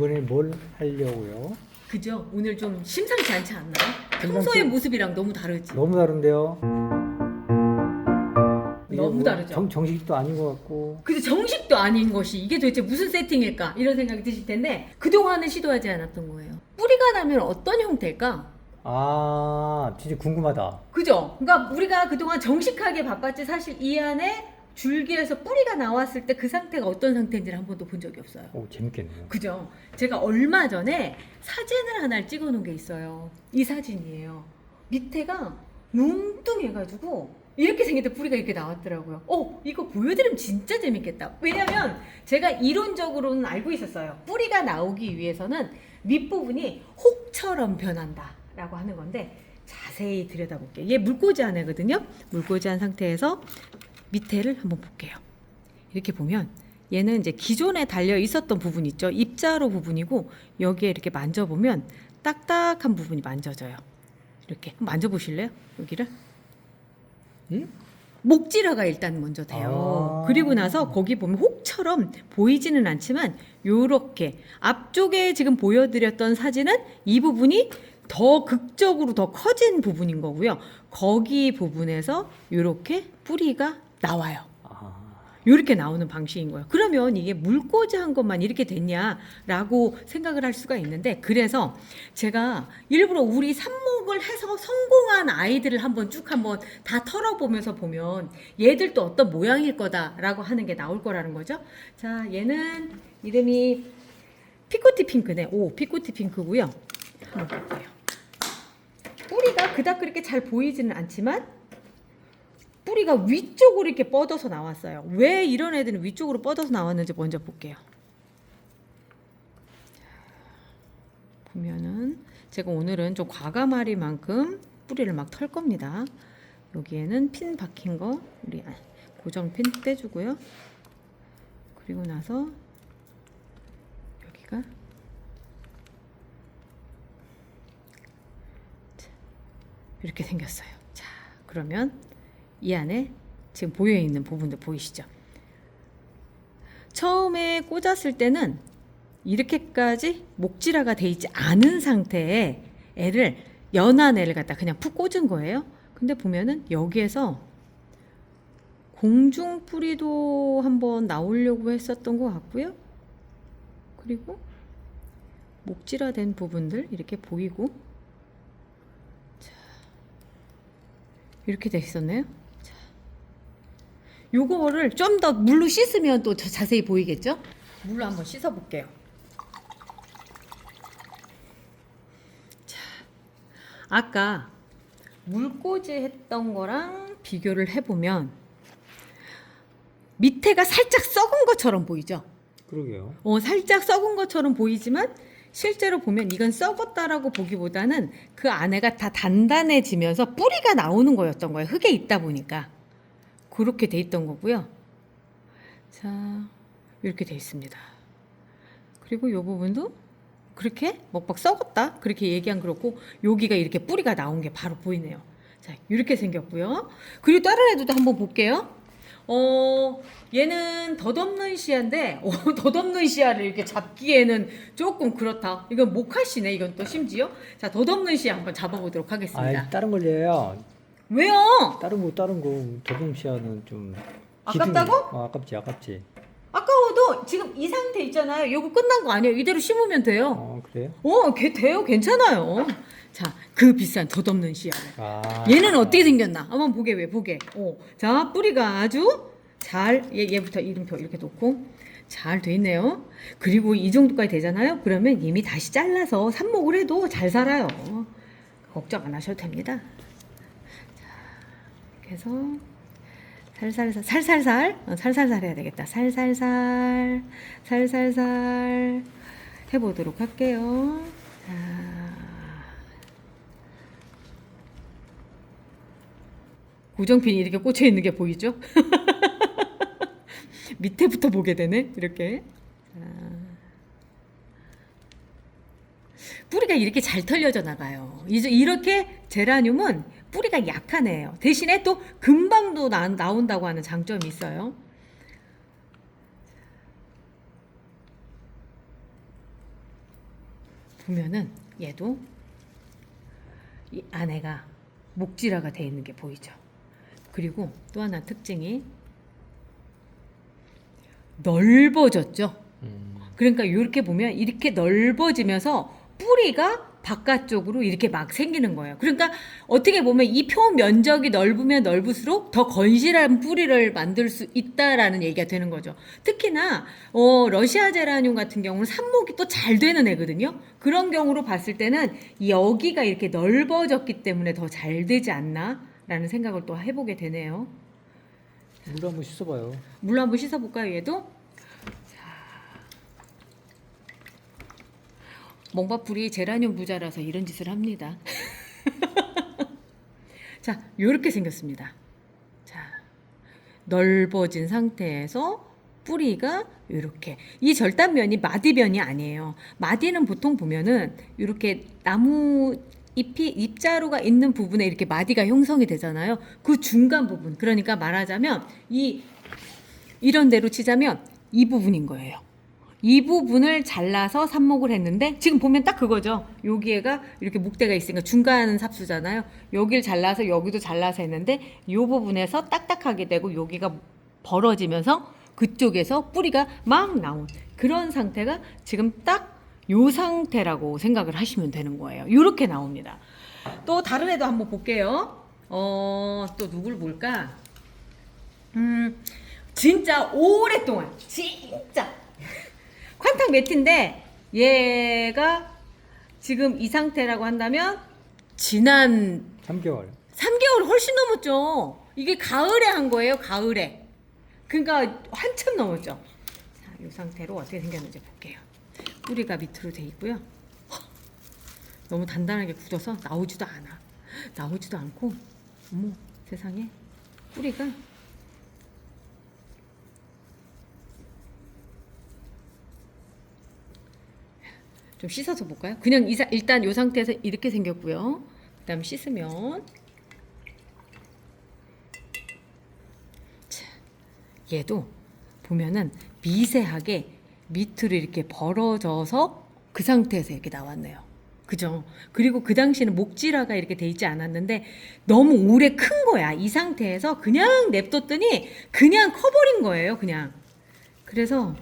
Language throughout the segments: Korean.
이번에 뭘 하려고요? 그죠? 오늘 좀 심상치 않지 않나요? 심상치- 평소의 모습이랑 너무 다르지? 너무 다른데요? 이게 너무 뭐 다르죠? 정식도 아닌 것 같고. 그래서 정식도 아닌 것이 이게 도대체 무슨 세팅일까? 이런 생각이 드실 텐데 그동안은 시도하지 않았던 거예요. 뿌리가 나면 어떤 형태일까? 아, 진짜 궁금하다. 그죠? 그러니까 우리가 그동안 정식하게 바꿨지 사실 이 안에 줄기에서 뿌리가 나왔을 때 그 상태가 어떤 상태인지를 한 번도 본 적이 없어요. 오, 재밌겠네요. 그죠? 제가 얼마 전에 사진을 하나를 찍어 놓은 게 있어요. 이 사진이에요. 밑에가 뭉뚱해가지고 이렇게 생겼는데 뿌리가 이렇게 나왔더라고요. 이거 보여드리면 진짜 재밌겠다. 왜냐면 제가 이론적으로는 알고 있었어요. 뿌리가 나오기 위해서는 밑부분이 혹처럼 변한다 라고 하는 건데 자세히 들여다볼게요. 얘 물꽂이 안에거든요. 물꽂이 한 상태에서 밑에를 한번 볼게요. 이렇게 보면 얘는 이제 기존에 달려 있었던 부분 있죠. 입자로 부분이고 여기에 이렇게 만져보면 딱딱한 부분이 만져져요. 이렇게 한번 만져보실래요? 여기를? 응? 목질화가 일단 먼저 돼요. 그리고 나서 거기 보면 혹처럼 보이지는 않지만 요렇게 앞쪽에 지금 보여드렸던 사진은 이 부분이 더 극적으로 더 커진 부분인 거고요. 거기 부분에서 요렇게 뿌리가 나와요. 이렇게 나오는 방식인 거예요. 그러면 이게 물꽂이 한 것만 이렇게 됐냐라고 생각을 할 수가 있는데 그래서 제가 일부러 우리 삽목을 해서 성공한 아이들을 한번 다 털어보면서 보면 얘들도 어떤 모양일 거다라고 하는 게 나올 거라는 거죠. 자, 얘는 이름이 피코티 핑크네. 피코티 핑크고요. 한번 볼게요. 뿌리가 그닥 그렇게 잘 보이지는 않지만 뿌리가 위쪽으로 이렇게 뻗어서 나왔어요. 왜 이런 애들은 위쪽으로 뻗어서 나왔는지 먼저 볼게요. 보면은 제가 오늘은 좀 과감하리만큼 뿌리를 막 털 겁니다. 여기에는 핀 박힌 거 우리 고정핀 떼주고요. 그리고 나서 여기가 이렇게 생겼어요. 자, 그러면 이 안에 지금 보여있는 부분들 보이시죠? 처음에 꽂았을 때는 이렇게까지 목질화가 돼 있지 않은 상태에 연한 애를 갖다 그냥 푹 꽂은 거예요. 근데 보면은 여기에서 공중뿌리도 한번 나오려고 했었던 것 같고요. 그리고 목질화된 부분들 이렇게 보이고 자, 이렇게 돼 있었네요. 요거를 좀 더 물로 씻으면 또 자세히 보이겠죠? 물로 한번 씻어 볼게요. 자, 아까 물꽂이 했던 거랑 비교를 해보면 밑에가 살짝 썩은 것처럼 보이죠? 그러게요. 살짝 썩은 것처럼 보이지만 실제로 보면 이건 썩었다라고 보기보다는 그 안에가 다 단단해지면서 뿌리가 나오는 거였던 거예요. 흙에 있다 보니까. 그렇게 돼 있던 거고요. 자, 이렇게 돼 있습니다. 그리고 이 부분도 그렇게 먹박 썩었다 그렇게 얘기한 그렇고 여기가 이렇게 뿌리가 나온 게 바로 보이네요. 자, 이렇게 생겼고요. 그리고 다른 애들도 한번 볼게요. 얘는 덧없는 씨앗인데 덧없는 씨앗을 이렇게 잡기에는 조금 그렇다. 이건 모카씨네. 이건 또 심지어 자, 덧없는 씨앗 한번 잡아보도록 하겠습니다. 다른 걸려요. 왜요? 다른 거 도금시아는 좀 아깝다고? 아깝지. 아까워도 지금 이 상태 있잖아요. 이거 끝난 거 아니에요. 이대로 심으면 돼요. 그래요? 돼요. 괜찮아요. 자, 그 비싼 덧없는 씨앗. 얘는 어떻게 생겼나? 한번 보게. 자, 뿌리가 아주 잘, 얘부터 이름표 이렇게 놓고 잘 돼 있네요. 그리고 이 정도까지 되잖아요. 그러면 이미 다시 잘라서 삽목을 해도 잘 살아요. 걱정 안 하셔도 됩니다. 자, 이렇게 해서 살살살 해야 되겠다. 살살살 해보도록 할게요. 자, 고정핀이 이렇게 꽂혀 있는 게 보이죠? 밑에부터 보게 되네. 이렇게. 자, 뿌리가 이렇게 잘 털려져 나가요. 이렇게 제라늄은 뿌리가 약한 애예요. 대신에 또 금방도 나온다고 하는 장점이 있어요. 보면은 얘도 이 안에가 목질화가 되어 있는 게 보이죠. 그리고 또 하나 특징이 넓어졌죠. 그러니까 이렇게 보면 이렇게 넓어지면서 뿌리가 바깥쪽으로 이렇게 막 생기는 거예요. 그러니까 어떻게 보면 이 표 면적이 넓으면 넓을수록 더 건실한 뿌리를 만들 수 있다라는 얘기가 되는 거죠. 특히나 러시아 제라늄 같은 경우는 삽목이 또 잘 되는 애거든요. 그런 경우로 봤을 때는 여기가 이렇게 넓어졌기 때문에 더 잘 되지 않나라는 생각을 또 해보게 되네요. 물 한번 씻어봐요. 물 한번 씻어볼까요, 얘도? 멍바풀이 제라늄 부자라서 이런 짓을 합니다. 자, 요렇게 생겼습니다. 자, 넓어진 상태에서 뿌리가 요렇게. 이 절단면이 마디변이 아니에요. 마디는 보통 보면은 요렇게 나무 잎자루가 있는 부분에 이렇게 마디가 형성이 되잖아요. 그 중간 부분. 그러니까 말하자면 이런 대로 치자면 이 부분인 거예요. 이 부분을 잘라서 삽목을 했는데 지금 보면 딱 그거죠. 여기에가 이렇게 목대가 있으니까 중간 삽수잖아요. 여기를 잘라서 여기도 잘라서 했는데 이 부분에서 딱딱하게 되고 여기가 벌어지면서 그쪽에서 뿌리가 막 나온 그런 상태가 지금 딱 요 상태라고 생각을 하시면 되는 거예요. 이렇게 나옵니다. 또 다른 애도 한번 볼게요. 또 누굴 볼까? 진짜 오랫동안 진짜 쾅탁 매트인데 얘가 지금 이 상태라고 한다면 지난 3개월. 3개월 훨씬 넘었죠. 이게 가을에 한 거예요. 가을에. 그러니까 한참 넘었죠. 자, 이 상태로 어떻게 생겼는지 볼게요. 뿌리가 밑으로 돼 있고요. 너무 단단하게 굳어서 나오지도 않아. 나오지도 않고 어머 세상에 뿌리가 좀 씻어서 볼까요? 그냥 일단 이 상태에서 이렇게 생겼고요. 그 다음에 씻으면 자, 얘도 보면은 미세하게 밑으로 이렇게 벌어져서 그 상태에서 이렇게 나왔네요. 그죠? 그리고 그 당시에는 목질화가 이렇게 돼 있지 않았는데 너무 오래 큰 거야. 이 상태에서 그냥 냅뒀더니 그냥 커버린 거예요. 그냥. 그래서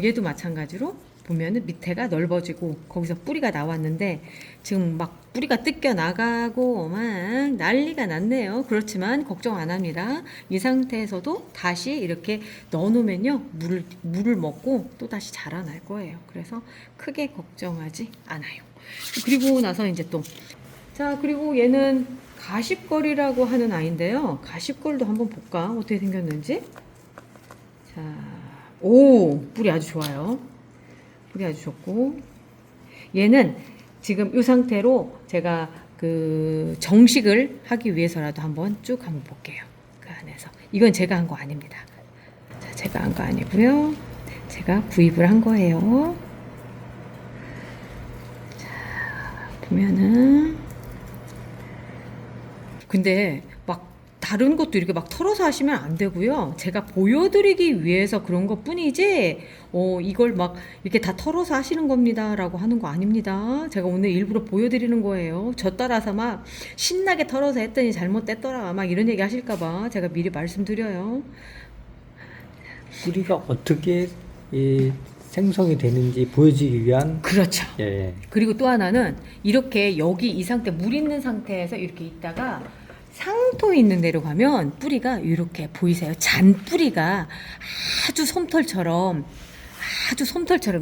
얘도 마찬가지로 보면은 밑에가 넓어지고 거기서 뿌리가 나왔는데 지금 막 뿌리가 뜯겨 나가고 막 난리가 났네요. 그렇지만 걱정 안 합니다. 이 상태에서도 다시 이렇게 넣어놓으면요 물을 먹고 또 다시 자라날 거예요. 그래서 크게 걱정하지 않아요. 그리고 나서 이제 또 자 그리고 얘는 가십걸이라고 하는 아이인데요. 가십걸도 한번 볼까? 어떻게 생겼는지. 자, 오 뿌리 아주 좋아요. 뿌리 아주 좋고 얘는 지금 이 상태로 제가 그 정식을 하기 위해서라도 한번 쭉 한번 볼게요. 그 안에서 이건 제가 한 거 아닙니다. 자, 제가 한 거 아니고요. 제가 구입을 한 거예요. 자, 보면은 근데 막 다른 것도 이렇게 막 털어서 하시면 안 되고요. 제가 보여드리기 위해서 그런 것 뿐이지, 이걸 막 이렇게 다 털어서 하시는 겁니다. 라고 하는 거 아닙니다. 제가 오늘 일부러 보여드리는 거예요. 저 따라서 막 신나게 털어서 했더니 잘못됐더라. 막 이런 얘기 하실까봐 제가 미리 말씀드려요. 뿌리가 어떻게 생성이 되는지 보여주기 위한. 그렇죠. 예. 그리고 또 하나는 이렇게 여기 이 상태, 물 있는 상태에서 이렇게 있다가 상토 있는 데로 가면 뿌리가 이렇게 보이세요? 잔 뿌리가 아주 솜털처럼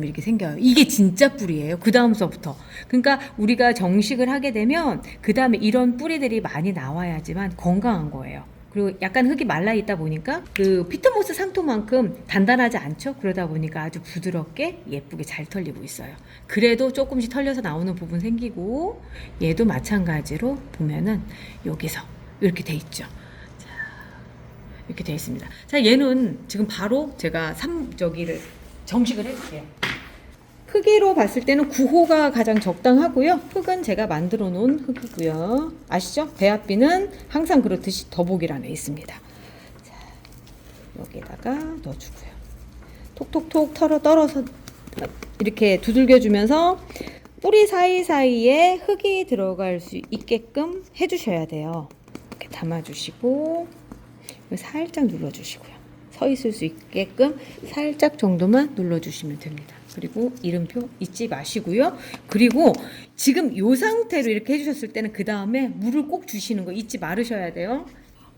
이렇게 생겨요. 이게 진짜 뿌리예요. 그 다음서부터. 그러니까 우리가 정식을 하게 되면 그 다음에 이런 뿌리들이 많이 나와야지만 건강한 거예요. 그리고 약간 흙이 말라 있다 보니까 그 피트모스 상토만큼 단단하지 않죠? 그러다 보니까 아주 부드럽게 예쁘게 잘 털리고 있어요. 그래도 조금씩 털려서 나오는 부분 생기고 얘도 마찬가지로 보면은 여기서 이렇게 돼 있죠. 자, 이렇게 돼 있습니다. 자, 얘는 지금 바로 제가 저기를 정식을 해줄게요. 크기로 봤을 때는 9호가 가장 적당하고요. 흙은 제가 만들어 놓은 흙이고요. 아시죠? 배합비는 항상 그렇듯이 더보기란에 있습니다. 자, 여기에다가 넣어주고요. 톡톡톡 떨어서 이렇게 두들겨 주면서 뿌리 사이사이에 흙이 들어갈 수 있게끔 해주셔야 돼요. 이렇게 담아주시고 살짝 눌러주시고요. 서 있을 수 있게끔 살짝 정도만 눌러주시면 됩니다. 그리고 이름표 잊지 마시고요. 그리고 지금 이 상태로 이렇게 해주셨을 때는 그 다음에 물을 꼭 주시는 거 잊지 말으셔야 돼요.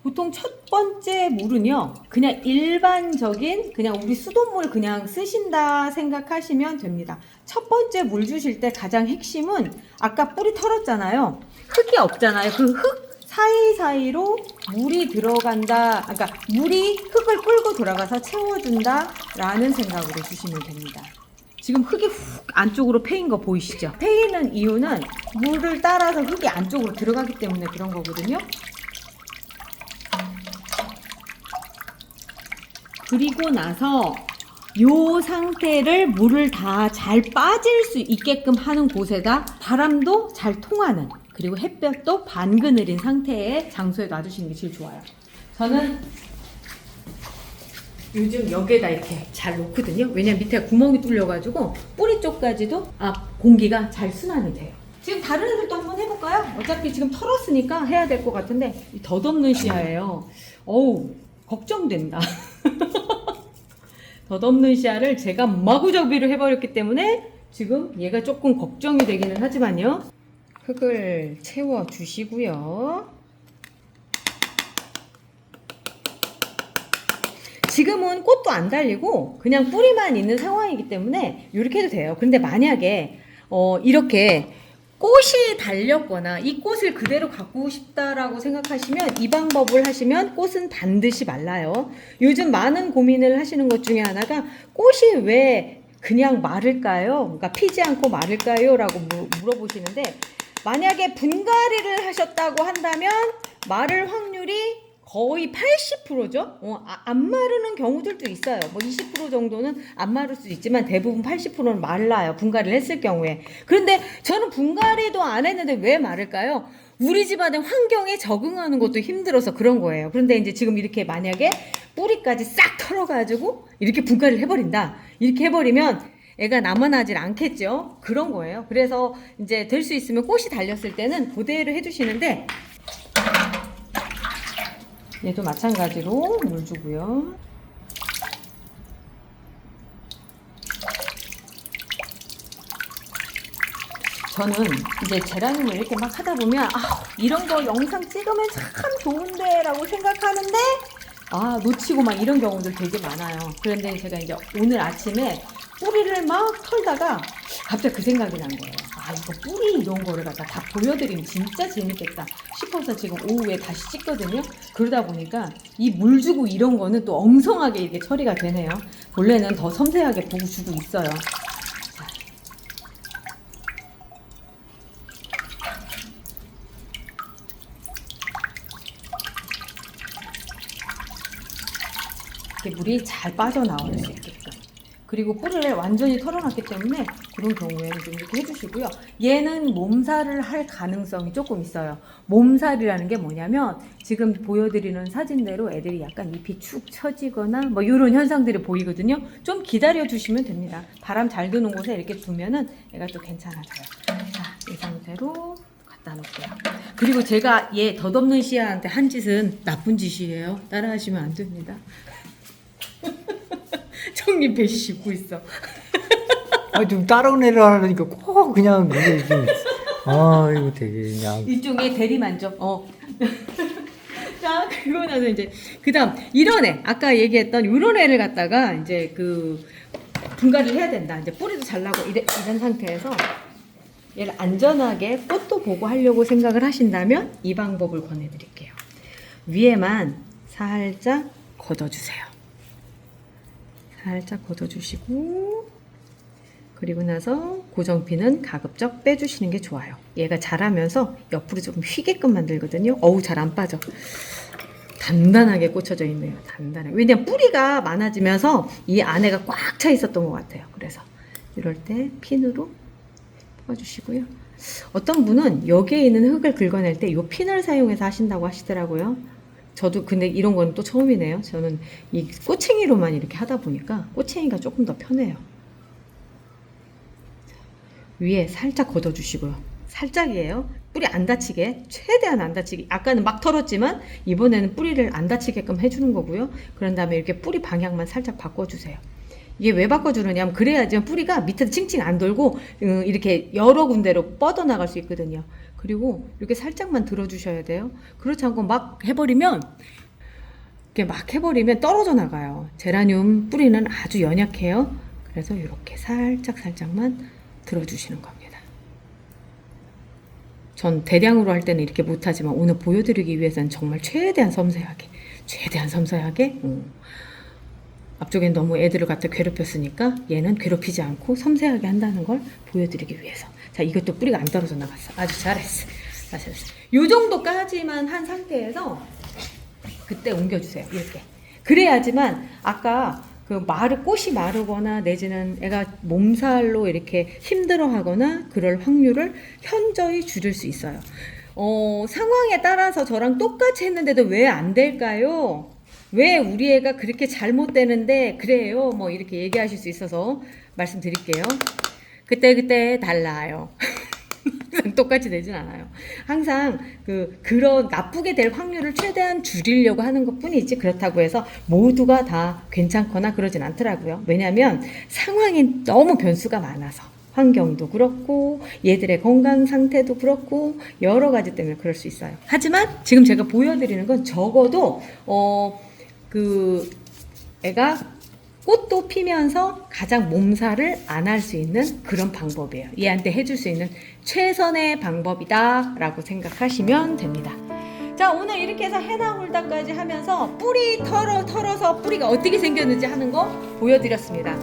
보통 첫 번째 물은요, 그냥 일반적인 그냥 우리 수돗물 그냥 쓰신다 생각하시면 됩니다. 첫 번째 물 주실 때 가장 핵심은 아까 뿌리 털었잖아요. 흙이 없잖아요. 그 흙 사이사이로 물이 들어간다, 그러니까 물이 흙을 끌고 들어가서 채워준다 라는 생각으로 주시면 됩니다. 지금 흙이 훅 안쪽으로 패인 거 보이시죠? 패이는 이유는 물을 따라서 흙이 안쪽으로 들어가기 때문에 그런 거거든요. 그리고 나서 요 상태를 물을 다 잘 빠질 수 있게끔 하는 곳에다 바람도 잘 통하는, 그리고 햇볕도 반그늘인 상태의 장소에 놔두시는 게 제일 좋아요. 저는 요즘 여기에다 이렇게 잘 놓거든요. 왜냐면 밑에 구멍이 뚫려가지고 뿌리 쪽까지도 공기가 잘 순환이 돼요. 지금 다른 애들도 한번 해볼까요? 어차피 지금 털었으니까 해야 될 것 같은데 덧없는 씨앗예요. 어우, 걱정된다. 덧없는 씨앗을 제가 마구잡이로 해버렸기 때문에 지금 얘가 조금 걱정이 되기는 하지만요. 흙을 채워 주시고요. 지금은 꽃도 안 달리고 그냥 뿌리만 있는 상황이기 때문에 이렇게 해도 돼요. 근데 만약에 이렇게 꽃이 달렸거나 이 꽃을 그대로 갖고 싶다라고 생각하시면 이 방법을 하시면 꽃은 반드시 말라요. 요즘 많은 고민을 하시는 것 중에 하나가 꽃이 왜 그냥 마를까요? 그러니까 피지 않고 마를까요? 라고 물어보시는데, 만약에 분갈이를 하셨다고 한다면 마를 확률이 거의 80%죠. 안 마르는 경우들도 있어요. 뭐 20% 정도는 안 마를 수도 있지만 대부분 80%는 말라요. 분갈이를 했을 경우에. 그런데 저는 분갈이도 안 했는데 왜 마를까요? 우리 집안의 환경에 적응하는 것도 힘들어서 그런 거예요. 그런데 이제 지금 이렇게 만약에 뿌리까지 싹 털어가지고 이렇게 분갈이를 해버린다. 이렇게 해버리면 애가 남아나질 않겠죠. 그런 거예요. 그래서 이제 될 수 있으면 꽃이 달렸을 때는 그대로 해주시는데, 얘도 마찬가지로 물 주고요. 저는 이제 제라늄을 이렇게 막 하다 보면 이런 거 영상 찍으면 참 좋은데 라고 생각하는데 놓치고 막 이런 경우들 되게 많아요. 그런데 제가 이제 오늘 아침에 뿌리를 막 털다가 갑자기 그 생각이 난 거예요. 이거 뿌리 이런 거를 갖다 다 보여드리면 진짜 재밌겠다 싶어서 지금 오후에 다시 찍거든요. 그러다 보니까 이 물 주고 이런 거는 또 엉성하게 이렇게 처리가 되네요. 원래는 더 섬세하게 보고 주고 있어요. 이렇게 물이 잘 빠져나올 수 있게끔. 그리고 뿌리를 완전히 털어놨기 때문에 그런 경우에는 좀 이렇게 해주시고요. 얘는 몸살을 할 가능성이 조금 있어요. 몸살이라는 게 뭐냐면 지금 보여드리는 사진대로 애들이 약간 잎이 축 처지거나 뭐 이런 현상들이 보이거든요. 좀 기다려 주시면 됩니다. 바람 잘 드는 곳에 이렇게 두면은 얘가 또 괜찮아져요. 자, 이 상태로 갖다 놓을게요. 그리고 제가 얘 덧없는 씨앗한테 한 짓은 나쁜 짓이에요. 따라하시면 안 됩니다. 청님 배시 씹고 있어. 좀 따라오내려 하니까 꼭 그냥 이게 좀 이거 되게 그냥 일종의 대리만족. 자, 그러고 나서 이제 그다음 이런 애, 아까 얘기했던 이런 애를 갖다가 이제 그 분갈이를 해야 된다. 이제 뿌리도 잘 나고 이런 상태에서 얘를 안전하게 꽃도 보고 하려고 생각을 하신다면 이 방법을 권해드릴게요. 위에만 살짝 걷어주세요. 살짝 걷어주시고, 그리고 나서 고정핀은 가급적 빼주시는 게 좋아요. 얘가 자라면서 옆으로 조금 휘게끔 만들거든요. 어우, 잘 안 빠져. 단단하게 꽂혀져 있네요. 단단하게. 왜냐면 뿌리가 많아지면서 이 안에가 꽉 차 있었던 것 같아요. 그래서 이럴 때 핀으로 뽑아주시고요. 어떤 분은 여기에 있는 흙을 긁어낼 때 이 핀을 사용해서 하신다고 하시더라고요. 저도 근데 이런 건 또 처음이네요. 저는 이 꼬챙이로만 이렇게 하다 보니까 꼬챙이가 조금 더 편해요. 위에 살짝 걷어주시고요. 살짝이에요. 뿌리 안 다치게, 최대한 안 다치게. 아까는 막 털었지만 이번에는 뿌리를 안 다치게끔 해주는 거고요. 그런 다음에 이렇게 뿌리 방향만 살짝 바꿔주세요. 이게 왜 바꿔주느냐면 그래야지 뿌리가 밑에서 칭칭 안 돌고 이렇게 여러 군데로 뻗어나갈 수 있거든요. 그리고 이렇게 살짝만 들어주셔야 돼요. 그렇지 않고 막 해버리면 이렇게 막 해버리면 떨어져 나가요. 제라늄 뿌리는 아주 연약해요. 그래서 이렇게 살짝만 들어주시는 겁니다. 전 대량으로 할 때는 이렇게 못하지만 오늘 보여드리기 위해서는 정말 최대한 섬세하게 앞쪽엔 너무 애들을 갖다 괴롭혔으니까 얘는 괴롭히지 않고 섬세하게 한다는 걸 보여드리기 위해서. 자, 이것도 뿌리가 안 떨어져 나갔어. 아주 잘했어. 이 정도까지만 한 상태에서 그때 옮겨주세요. 이렇게. 그래야지만 아까 그 꽃이 마르거나 내지는 애가 몸살로 이렇게 힘들어하거나 그럴 확률을 현저히 줄일 수 있어요. 상황에 따라서 저랑 똑같이 했는데도 왜 안 될까요? 왜 우리 애가 그렇게 잘못되는데 그래요? 뭐 이렇게 얘기하실 수 있어서 말씀드릴게요. 그때 달라요. 항상 똑같이 되진 않아요. 항상 그런 나쁘게 될 확률을 최대한 줄이려고 하는 것 뿐이지 그렇다고 해서 모두가 다 괜찮거나 그러진 않더라고요. 왜냐하면 상황이 너무 변수가 많아서 환경도 그렇고 얘들의 건강 상태도 그렇고 여러 가지 때문에 그럴 수 있어요. 하지만 지금 제가 보여드리는 건 적어도 애가 꽃도 피면서 가장 몸살을 안 할 수 있는 그런 방법이에요. 얘한테 해줄 수 있는 최선의 방법이다 라고 생각하시면 됩니다. 자, 오늘 이렇게 해서 해나 홀다까지 하면서 뿌리 털어서 뿌리가 어떻게 생겼는지 하는 거 보여드렸습니다.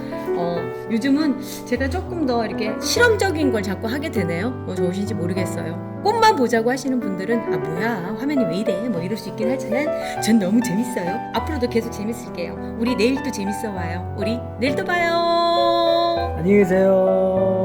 요즘은 제가 조금 더 이렇게 실험적인 걸 자꾸 하게 되네요. 좋으신지 모르겠어요. 꽃만 보자고 하시는 분들은 아 뭐야 화면이 왜 이래 뭐 이럴 수 있긴 하지만 전 너무 재밌어요. 앞으로도 계속 재밌을게요. 우리 내일 또 재밌어 와요. 우리 내일 또 봐요. 안녕히 계세요.